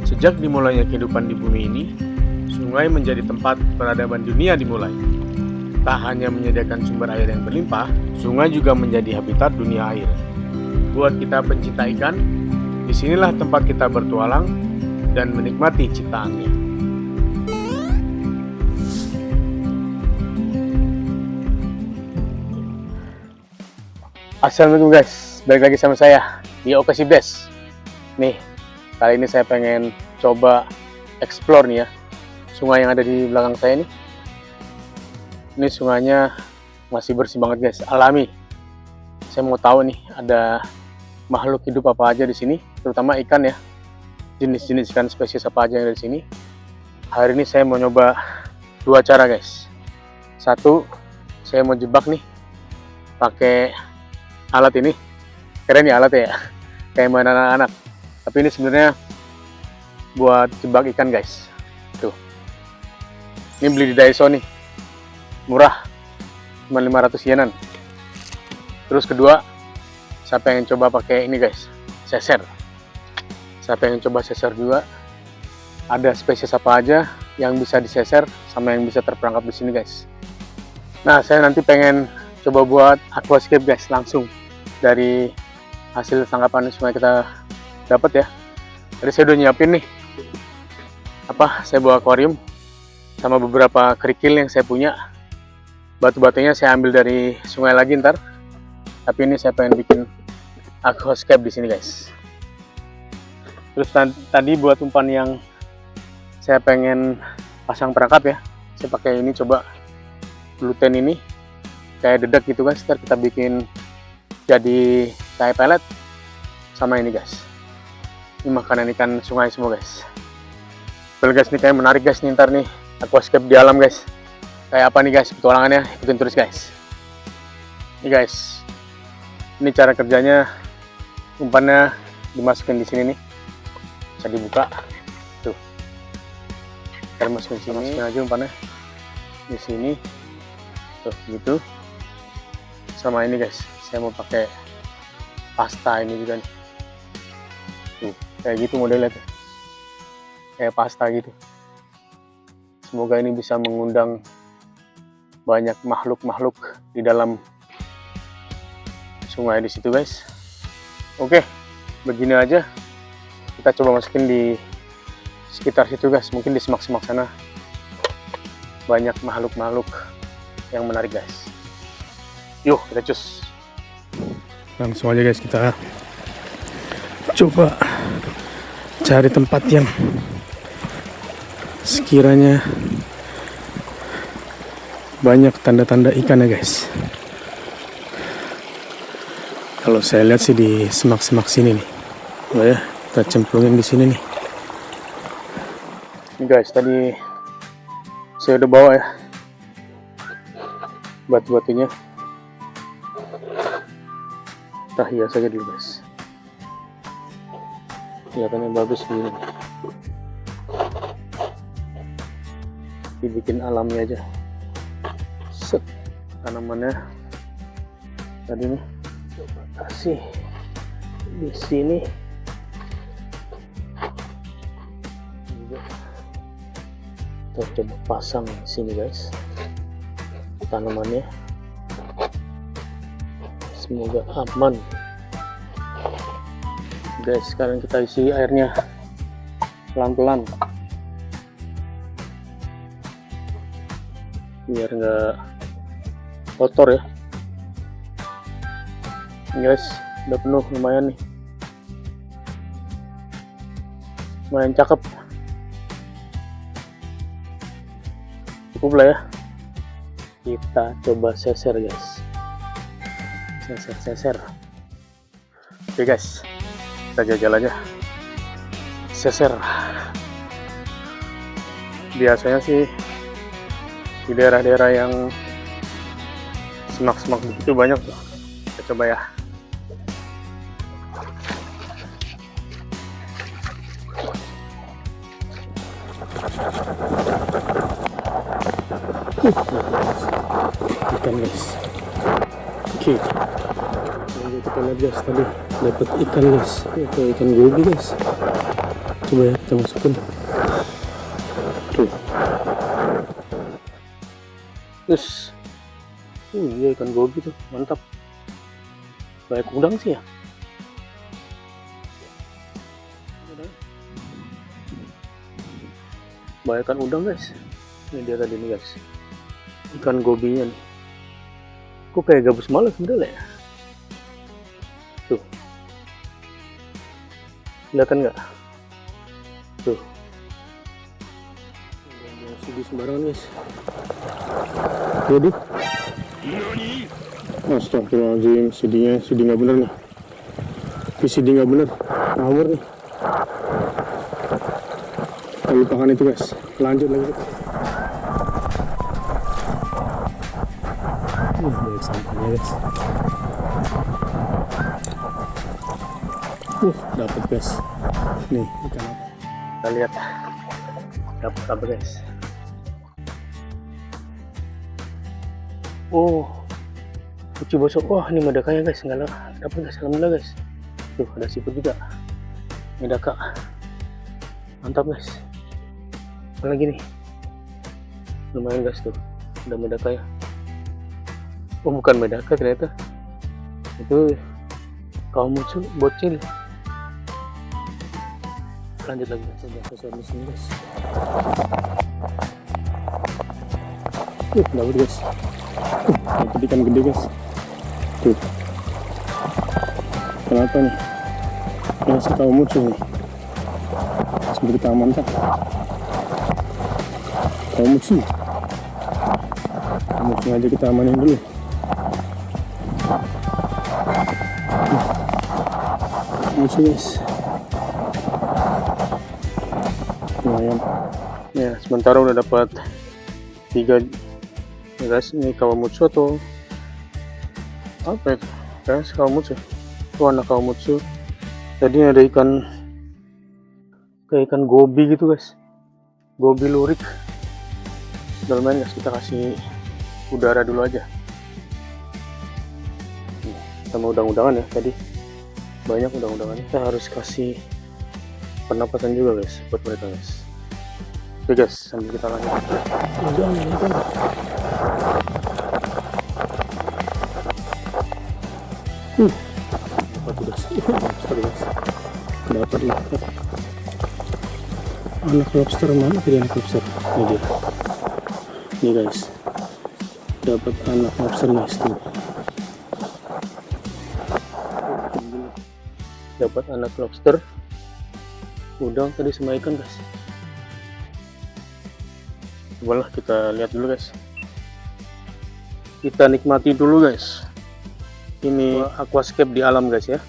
Sejak dimulainya kehidupan di bumi ini, sungai menjadi tempat peradaban dunia dimulai. Tak hanya menyediakan sumber air yang berlimpah, sungai juga menjadi habitat dunia air. Buat kita pencinta ikan, disinilah tempat kita bertualang dan menikmati ciptaannya. Assalamualaikum guys, balik lagi sama saya di Okasi Best. Nih, kali ini saya pengen coba explore nih ya, sungai yang ada di belakang saya nih. Ini sungainya masih bersih banget guys, alami. Saya mau tahu nih ada makhluk hidup apa aja di sini, terutama ikan ya. Jenis-jenis ikan spesies apa aja yang ada di sini. Hari ini saya mau nyoba dua cara guys. Satu, saya mau jebak nih pakai alat ini. Keren ya alatnya ya, kayak mainan anak-anak. Tapi ini sebenarnya buat jebak ikan guys. Tuh, ini beli di Daiso nih, murah, cuma 500 yenan. Terus kedua, saya pengen coba pakai ini guys, seser. Saya pengen coba seser juga. Ada spesies apa aja yang bisa diseser sama yang bisa terperangkap di sini guys. Nah, saya nanti pengen coba buat aquascape guys, langsung dari hasil tangkapan sungai kita dapat ya. Tadi saya udah nyiapin nih saya bawa akuarium sama beberapa kerikil yang saya punya. Batu-batunya saya ambil dari sungai lagi ntar, tapi ini saya pengen bikin aquascape di sini guys. Terus tadi buat umpan yang saya pengen pasang perangkap ya, saya pakai ini, coba gluten ini kayak dedek gitu guys. Ntar kita bikin jadi kayak pelet sama ini guys. Ini makanan ikan sungai semua guys. Well guys, ini kayak menarik guys nih, ntar nih aquascape di alam guys. Kayak apa nih guys petualangannya, ikutin terus guys. Ini guys, ini cara kerjanya. Umpannya dimasukin di sini nih, bisa dibuka tuh. Kita masukin sini, masukin aja umpannya di sini tuh gitu. Sama ini guys, saya mau pakai pasta ini juga nih. Tuh, kayak gitu modelnya tuh, kayak pasta gitu. Semoga ini bisa mengundang banyak makhluk-makhluk di dalam sungai di situ guys. Oke, begini aja. Kita coba masukin di sekitar situ guys. Mungkin di semak-semak sana banyak makhluk-makhluk yang menarik guys. Yuk kita cus. Langsung aja guys, kita coba cari tempat yang sekiranya banyak tanda-tanda ikan ya guys. Kalau saya lihat sih di semak-semak sini nih. Oh ya, kita cemplungin di sini nih. Ini guys, tadi saya udah bawa ya batu-batunya. Kita hias saja dulu guys. Kelihatannya bagus begini. Dibikin alami aja. Set tanamannya tadi nih, coba kasih di sini. Kita coba pasang di sini guys tanamannya. Semoga aman guys. Sekarang kita isi airnya pelan-pelan biar nggak kotor ya. Ini guys, udah penuh lumayan nih, lumayan cakep, cukup lah ya. Kita coba seser guys, seser. Oke guys, kita jajal aja seser. Biasanya sih di daerah-daerah yang semak-semak begitu banyak tuh. Kita coba ya. Ikan guys. Oke. Kita lihat guys, tadi dapat ikan guys. Itu ikan gobi guys. Coba ya kita masukin. Tuh. Terus, iya ikan gobi tuh, mantap. Banyak udang sih ya. Banyak ikan udang guys. Ini dia tadi nih guys. Ikan gobinya nih. Kok kayak gabus malas sebenarnya ya? Tuh. Kelihatan nggak? Tuh. Sidi sembarangan guys. Jadi. Astagfirullahaladzim, CD nggak bener nih. CD nggak bener, ngawur nih. Kita lupakan itu guys. Lanjut lagi. Banyak sampahnya guys. Dapat guys. Nih ikan apa? Kita lihat. Dapat apa guys? Oh, kuci bosok. Wah, ini medakanya guys. Enggak lah. Dapat guys. Alhamdulillah guys. Tuh ada siput juga. Medaka. Mantap guys. Apa lagi nih? Lumayan guys tuh. Ada medaka ya. Oh, bukan medaka ternyata. Itu kaumutsu bocil. Lanjut lagi coba ke sini guys. Dapat guys. Dapat ikan gede guys. Tuh. Kenapa nih? Yang si kaumutsu nih. Sampai kita amankan. Kaumutsu. Kaumutsu aja kita amanin dulu. Kaumutsu guys. Lumayan ya, sementara udah dapat 3 ya guys. Ini kawamatsu atau apa itu guys? Kawamatsu itu anak kawamatsu. Tadi ada ikan kayak ikan gobi gitu guys, gobi lurik. Udah lumayan guys, kita kasih udara dulu aja. Kita mau udang-udangan ya, tadi banyak udang-udangan. Kita harus kasih pernapasan juga guys buat mereka guys. Oke guys, sambil kita lanjut. Udang. Dapat guys. Dapat lobster. Anak lobster mana? Tadi anak lobster. Ini dia. Nih guys. Dapat anak lobster guys tuh. Dapat anak lobster. Udang tadi sama ikan guys. Cobalah kita lihat dulu guys. Kita nikmati dulu guys. Ini aquascape di alam guys ya.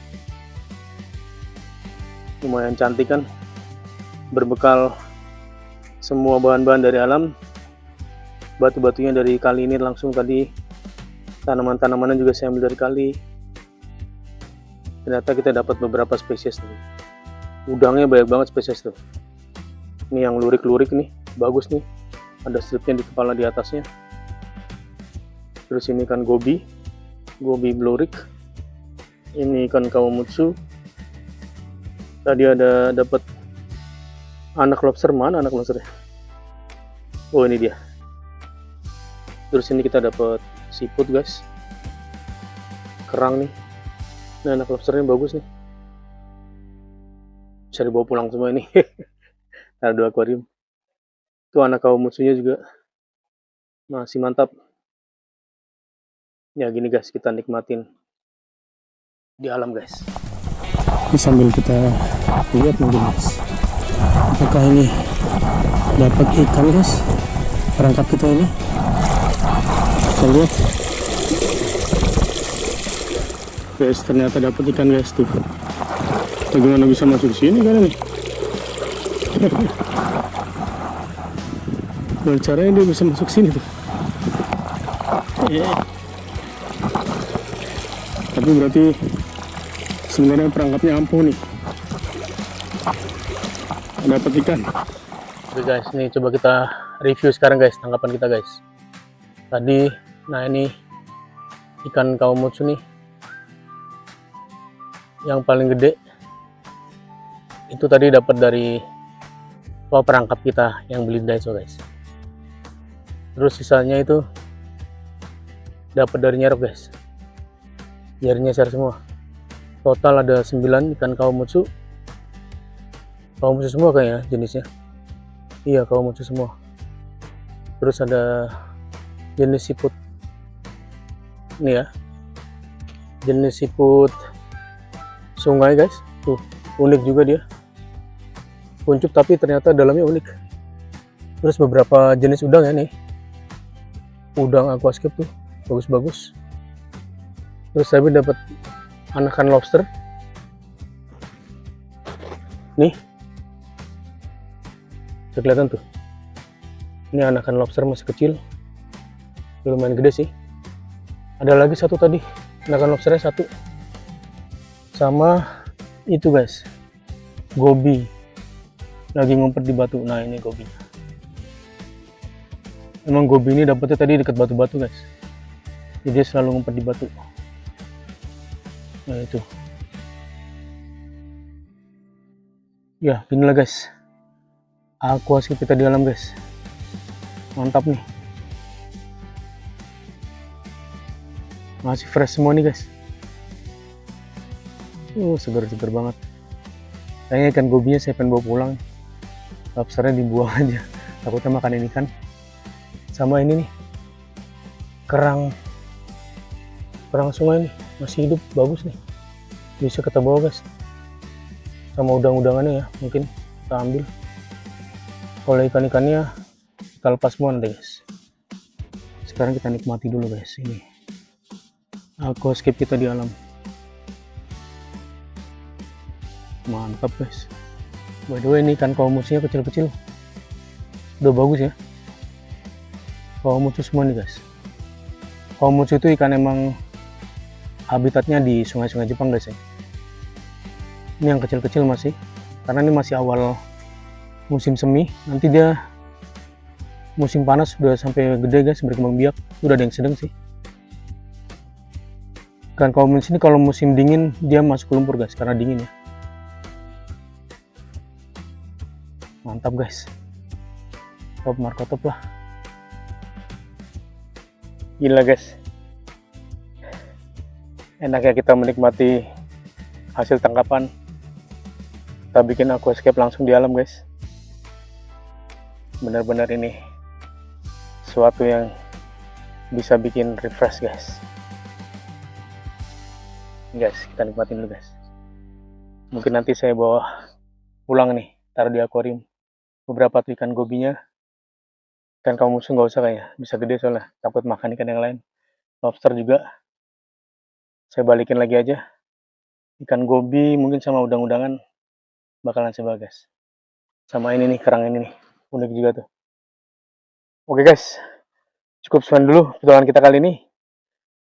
Lumayan cantik kan. Berbekal semua bahan-bahan dari alam. Batu-batunya dari kali ini langsung tadi. Tanaman-tanamannya juga saya ambil dari kali. Ternyata kita dapat beberapa spesies nih. Udangnya banyak banget spesies tuh. Ini yang lurik-lurik nih, bagus nih. Ada stripnya di kepala di atasnya. Terus ini ikan gobi belurik. Ini ikan kawamatsu. Tadi ada dapat anak lobster, mana anak lobsternya? Oh ini dia. Terus ini kita dapat siput guys. Kerang nih. Nah anak lobsternya bagus nih. Bisa dibawa pulang semua ini. Ada 2 akuarium. Itu anak kawamatsunya juga masih mantap. Ya gini guys, kita nikmatin di alam guys. Ini sambil kita lihat mungkin guys, apakah ini dapat ikan guys, perangkap kita ini. Kita lihat guys, ternyata dapat ikan guys tuh. Bagaimana bisa masuk sini kan ini? Gimana caranya dia bisa masuk sini tuh? Tapi berarti sebenarnya perangkapnya ampuh nih. Dapat ikan. Oke guys, nih coba kita review sekarang guys, tangkapan kita guys. Tadi, nah ini ikan kawamatsu nih, yang paling gede. Itu tadi dapat dari perangkap kita yang beli Daiso guys. Terus sisanya itu dapat dari nyerok guys. Nyarinya share semua. Total ada 9 ikan kawamutsu. Kawamutsu semua kayaknya jenisnya. Iya, kawamutsu semua. Terus ada jenis siput. Ini ya. Jenis siput sungai guys. Tuh, unik juga dia. Kuncup tapi ternyata dalamnya unik. Terus beberapa jenis udang ya nih. Udang aquascape tuh, bagus-bagus. Terus saya dapat anakan lobster. Nih. Bisa kelihatan tuh. Ini anakan lobster masih kecil. Lumayan gede sih. Ada lagi satu tadi. Anakan lobsternya satu. Sama itu guys. Gobi. Lagi ngumpet di batu. Nah, ini gobi. Emang gobi ini dapetnya tadi dekat batu-batu guys. Jadi dia selalu ngumpet di batu. Nah itu. Ya, inilah guys. Aquascape kita di alam guys. Mantap nih. Masih fresh semua nih guys. Segar-segar banget. Kayaknya ikan gobinya saya pengen bawa pulang. Lobsternya dibuang aja. Takutnya makan ini kan. Sama ini nih. Kerang sungai nih. Masih hidup, bagus nih. Bisa kita bawa guys. Sama udang-udangannya ya. Mungkin kita ambil. Kalau ikan-ikannya kita lepas semua nanti guys. Sekarang kita nikmati dulu guys. Ini aquascape kita di alam. Mantap guys. By the way, ini ikan kawamutsunya kecil-kecil. Udah bagus ya. Kawamutsu semua nih guys. Kawamutsu itu ikan emang habitatnya di sungai-sungai Jepang guys ya. Ini yang kecil-kecil masih. Karena ini masih awal musim semi. Nanti dia musim panas sudah sampai gede guys, berkembang biak. Udah ada yang sedang sih. Ikan kawamutsu ini kalau musim dingin dia masuk ke lumpur guys, karena dingin ya. Mantap guys. Top Marco top lah. Gila guys. Enaknya kita menikmati hasil tangkapan. Kita bikin aquascape langsung di alam guys. Benar-benar ini sesuatu yang bisa bikin refresh guys. Guys, kita nikmatin dulu guys. Mungkin nanti saya bawa pulang nih, taruh di akuarium. Beberapa tuh ikan gobinya. Ikan kawamutsu nggak usah kayaknya, bisa gede soalnya. Takut makan ikan yang lain. Lobster juga. Saya balikin lagi aja. Ikan gobi mungkin sama udang-udangan bakalan saya bawa guys. Sama ini nih, kerang ini nih. Unik juga tuh. Oke guys. Cukup sekian dulu petualangan kita kali ini.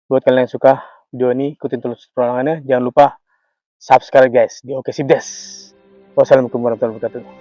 Buat kalian yang suka video ini, ikutin terus petualangannya. Jangan lupa subscribe guys di Oke Sip Des. Wassalamualaikum warahmatullahi wabarakatuh.